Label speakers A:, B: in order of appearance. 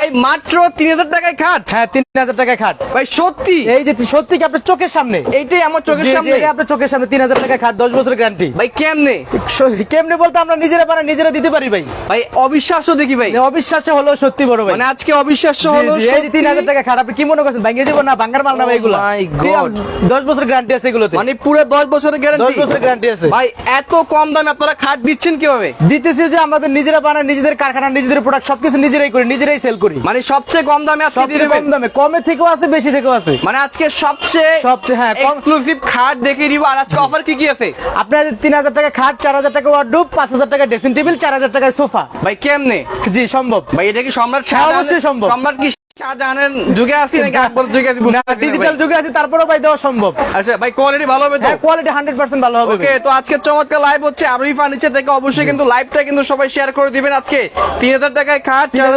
A: ভাই মাত্র 3000 টাকায় খাট?
B: হ্যাঁ 3000 টাকায় খাট
A: ভাই সত্যি?
B: এই যে সত্যি কি আপনার চোখের সামনে?
A: এইটাই আমার চোখের
B: জি, জি,
A: সামনে।
B: এটা আপনার চোখের সামনে 3000 টাকায় খাট, 10 বছরের গ্যারান্টি।
A: ভাই কেমনে?
B: কেমনে বলতে আমরা নিজেরা বানাই নিজেরা দিতে পারি ভাই।
A: ভাই অবিশ্বাস্য দেখি ভাই।
B: অবিশ্বাস্য হলো সত্যি বড় ভাই।
A: মানে আজকে অবিশ্বাস্য
B: জি,
A: হলো
B: জি, এই যে 3000 টাকা খাট আপনি কি মনে করছেন ভাঙিয়ে যাবো? না ভাঙার মাল না ভাই এগুলো।
A: Oh my God!
B: 10 বছরের গ্যারান্টি আছে এগুলোতে।
A: মানে পুরো 10 বছরের
B: 10
A: গ্যারান্টি।
B: বছরের গ্যারান্টি আছে।
A: ভাই এত কম দামে আপনারা খাট দিচ্ছেন কিভাবে?
B: দিতেছি যে আমাদের নিজেরা বানাই, নিজেদের কারখানা, নিজেদের প্রোডাক্ট সবকিছু নিজেরাই করি, নিজেরাই সেল করি।
A: মানে সবচেয়ে কম দামে আজকে দিয়ে
B: সবচেয়ে কম
A: দিবেন?
B: দামে, কমে থেকেও আছে বেশি থেকেও আছে।
A: মানে আজকে সবচেয়ে
B: হ্যাঁ কম।
A: এক্সক্লুসিভ খাট দেখিয়ে দিব। আর আজকে অফার কি কি আছে?
B: আপনার 3000 টাকা খাট, 4000 টাকা ওয়ার্ডরোব, 5000 টাকা ড্রেসিং টেবিল, 4000 টাকায় সোফা।
A: ভাই কেমনে?
B: জি সম্ভব।
A: ভাই এটা কি সম্রাট
B: হ্যাঁ,
A: শাহজাহানের?
B: অবশ্যই সম্ভব।
A: সম্রাট কি শাহজাহানের যুগে আছি নাকি আকবর যুগে আছি?
B: না ডিজিটাল যুগে আছে তারপরেও ভাই দেওয়া সম্ভব।
A: আচ্ছা ভাই কোয়ালিটি ভালো হবে তো?
B: হ্যাঁ কোয়ালিটি 100% ভালো হবে।
A: ওকে, তো আজকে চমৎকার লাইভ হচ্ছে আরবি ফার্নিচার থেকে। অবশ্যই কিন্তু লাইভটা কিন্তু সবাই শেয়ার করে দিবেন। আজকে 3000 টাকায় খাট, 4000